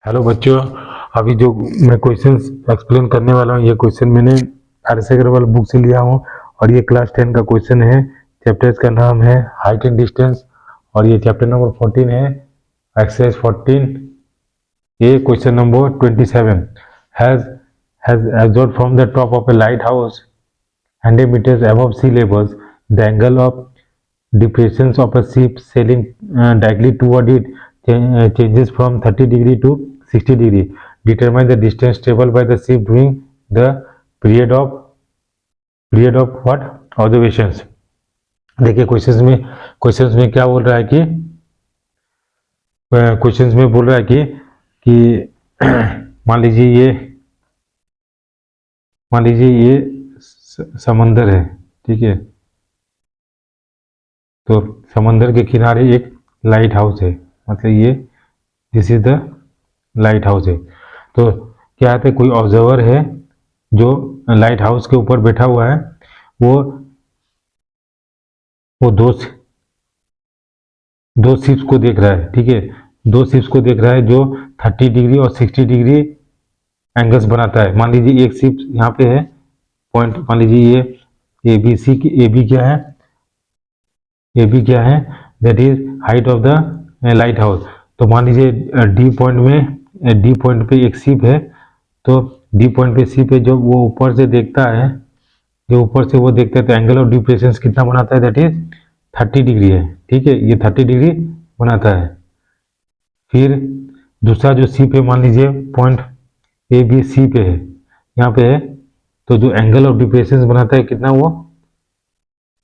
Hello बच्चों, अभी जो मैं क्वेश्चंस एक्सप्लेन करने वाला हूँ, ये क्वेश्चन मैंने आर.एस. अग्रवाल बुक से लिया हूँ और ये क्लास 10 का क्वेश्चन है। चैप्टर्स का नाम है हाइट एंड डिस्टेंस और ये चैप्टर नंबर 14 है, एक्सरसाइज 14। ये question number 27 has absorb from the top of A light house 100 meters above sea levels, the angle of depressions of a ship sailing directly toward it changes from 30 degree to 60 degree. Determine the distance traveled by the ship during the period of what observations. देखिए questions में क्या बोल रहा है कि questions में बोल रहा है कि मान लीजिए ये समंदर है, ठीक है। तो समंदर के किनारे एक लाइट हाउस है, मतलब ये this is the light house है। तो क्या है, कोई ऑब्जर्वर है जो लाइट हाउस के ऊपर बैठा हुआ है। वो दो शिप्स को देख रहा है, ठीक है। दो शिप्स को देख रहा है जो 30 डिग्री और 60 डिग्री एंगल्स बनाता है। मान लीजिए एक शिप यहाँ पे है, पॉइंट मान लीजिए ये AB क्या है, that is height of the light house. तो मान लीजिए डी पॉइंट पे एक शिप है। तो डी पॉइंट पे शिप है, जो वो ऊपर से देखता है, तो एंगल ऑफ डिप्रेशन कितना बनाता है, दैट इज 30 डिग्री है, ठीक है। ये 30 डिग्री बनाता है। फिर दूसरा जो शिप है, मान लीजिए पॉइंट ABC पे है, यहाँ पे है। तो जो एंगल ऑफ डिप्रेशन बनाता है कितना, वो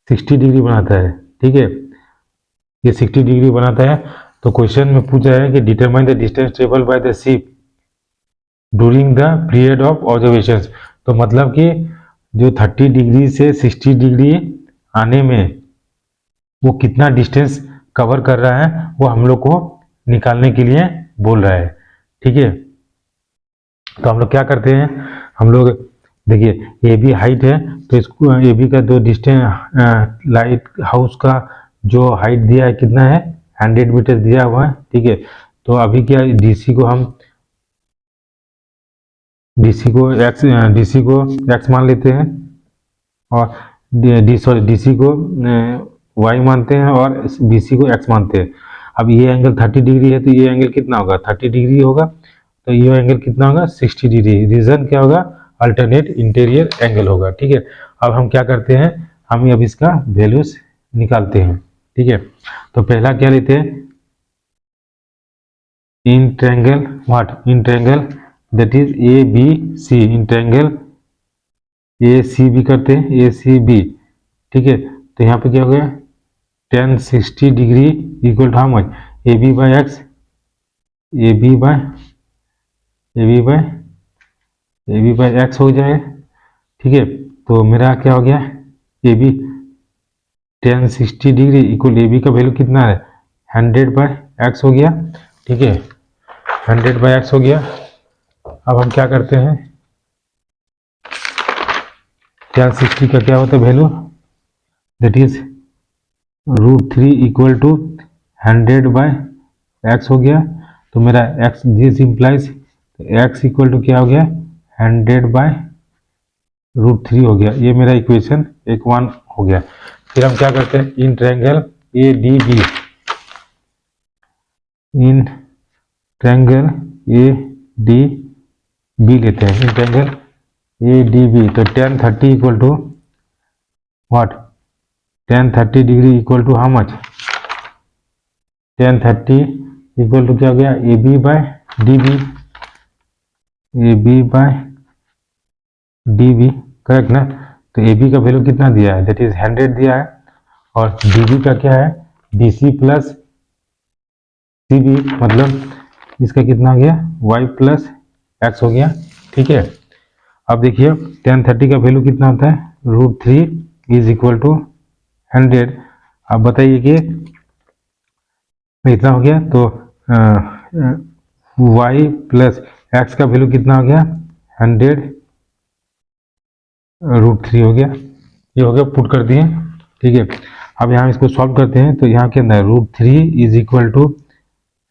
60 डिग्री बनाता है, ठीक है। ये 60 डिग्री बनाता है। तो क्वेश्चन में पूछा है कि determine the distance travel by the ship during the period of observation. तो मतलब कि जो 30 डिग्री से 60 डिग्री आने में वो कितना डिस्टेंस कवर कर रहा है, वो हम लोग को निकालने के लिए बोल रहा है, ठीक है। तो हम लोग क्या करते हैं, हम लोग देखिए AB हाइट है, तो इसको AB का जो डिस्टेंस लाइट हाउस का जो हाइट दिया है कितना है, 100 मीटर दिया हुआ है, ठीक है। तो अभी क्या DC को x मान लेते हैं और DC को y मानते हैं और BC को x मानते हैं। अब ये एंगल 30 डिग्री है, तो ये एंगल कितना होगा, 30 डिग्री होगा। तो ये एंगल कितना होगा, 60 डिग्री। रीजन क्या होगा, अल्टरनेट इंटीरियर एंगल होगा, ठीक है। अब हम क्या करते हैं, हम अब इसका वैल्यूज निकालते हैं, ठीक है। तो पहला क्या लेते हैं, in triangle that is ABC, in triangle ACB करते हैं, ACB, ठीक है। तो यहाँ पे क्या हो गया, tan 60 degree equal to how much, AB by x हो जाए, ठीक है। तो मेरा क्या हो गया, AB tan 60 degree equal AB का वैल्यू कितना है, 100/x हो गया, ठीक है। 100/x हो गया। अब हम क्या करते हैं, tan 60 का क्या होता है value, that is √3 equal to 100/x हो गया। तो मेरा x this implies x equal to क्या हो गया, 100/√3 हो गया। ये मेरा इक्वेशन 1 हो गया। फिर हम क्या करते हैं, इन ट्रायंगल ADB लेते हैं, इन ट्रायंगल ADB। तो tan 30 equal to what, tan 30 degree equal to how much, tan 30 equal to क्या हो गया, AB/DB, करेक्ट ना। तो AB का वैल्यू कितना दिया है, दैट इज 100 दिया है, और DB का क्या है, DC प्लस CB, मतलब इसका कितना हो गया, y+x हो गया, ठीक है। अब देखिए tan 30 का वैल्यू कितना होता है, √3 इज इक्वल टू 100। अब बताइए कि इतना हो गया, तो y+x का वैल्यू कितना हो गया, 100√3 हो गया। ये हो गया, पुट कर दिए, ठीक है। अब यहाँ इसको सॉल्व करते हैं। तो यहाँ के अंदर √3 इज इक्वल टू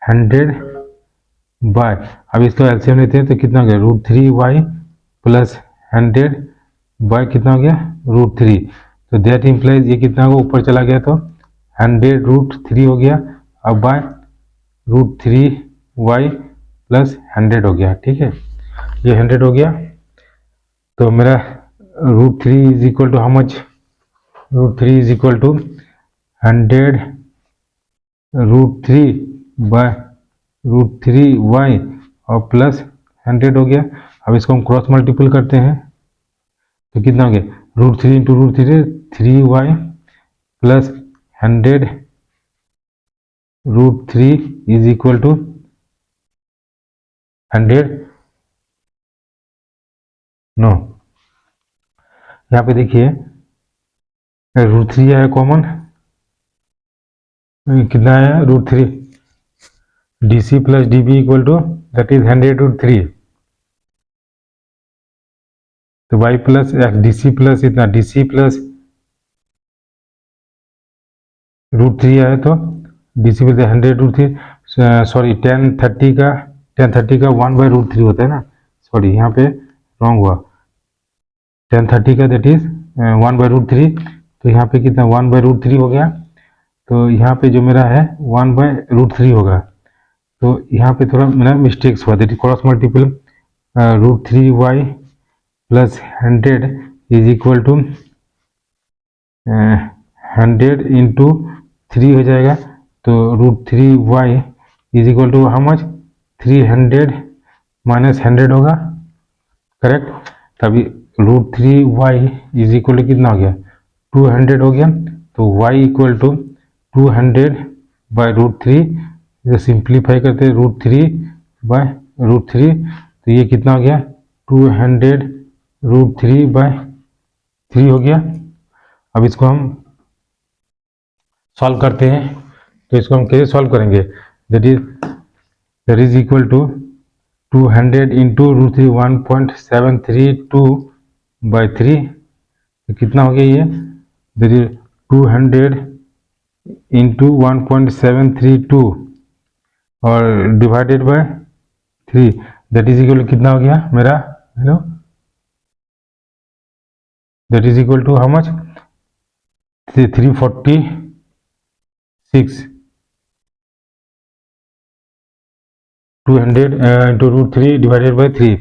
100 बाय, अब इसका एलसीएम लेते हैं तो कितना हो गया √3y प्लस 100 बाय कितना हो गया √3। तो दैट इम्प्लाइज ये कितना होगा, ऊपर चला गया तो 100√3 हो गया, अब बाय √3y प्लस 100 हो गया। ठीक है, ये 100 हो गया, तो मेरा √3 is equal to how much, √3 is equal to 100√3 by √3y और प्लस 100 हो गया। अब इसको हम क्रॉस मल्टीपल करते हैं तो कितना हो गया √3 into √3 3y plus 100√3 is equal to 100 no, यहाँ पे देखिए √3 आया कॉमन, कितना आया √3, DC plus DB equal to that is 100√3, तो y प्लस DC प्लस इतना DC प्लस √3 आया तो DC प्लस 100√3, सॉरी 1030 का 1/√3 होता है ना, सॉरी यहाँ पे रॉन्ग हुआ, 1030 का दैट इज 1/√3, तो यहाँ पे कितना 1/√3 हो गया, तो यहाँ पे जो मेरा है 1/√3 होगा, तो यहाँ पे थोड़ा मेरा मिस्टेक्स हुआ, that is cross multiple √3y plus 100 is equal to 100 into 3 हो जाएगा, तो √3y is equal to how much 300 minus 100 होगा, करेक्ट। तभी √3y इज इक्वल टू कितना हो गया 200 हो गया, तो y equal to 200 by √3, simplify करते हैं √3 बाय √3, तो ये कितना हो गया 200√3 बाय 3 हो गया। अब इसको हम सॉल्व करते हैं, तो इसको हम कैसे सॉल्व करेंगे, that is equal to 200 into √3 1.732 by 3, तो कितना हो गया ये, दैट इज 200 इंटू 1.732 और divided by 3, that is equal to कितना हो गया मेरा, hello, that is equal to how much 346, 200 into √3 divided by 3,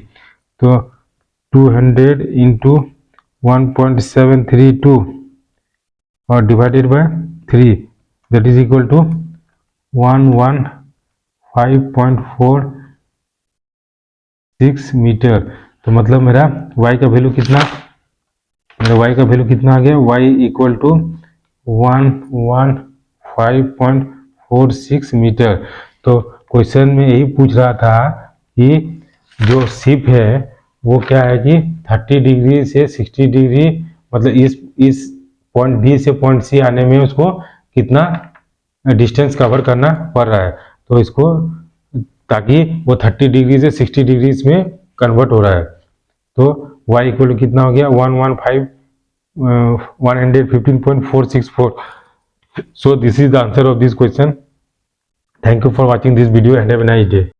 तो 200 इंटू 1.732 और divided by 3, that is equal to 115.46 metre. तो मतलब मेरा y का वैल्यू कितना, मेरा y का वैल्यू कितना आ गया, y इक्वल टू 115.46 मीटर। तो क्वेश्चन में यही पूछ रहा था कि जो शिप है वो क्या है कि 30 डिग्री से 60 डिग्री, मतलब इस पॉइंट डी से पॉइंट सी आने में उसको कितना डिस्टेंस कवर करना पड़ रहा है, तो इसको ताकि वो 30 डिग्री से 60 डिग्री में कन्वर्ट हो रहा है, तो y इक्वल टू कितना हो गया 115.464। So this is the answer of this question. Thank you for watching this video and have a nice day.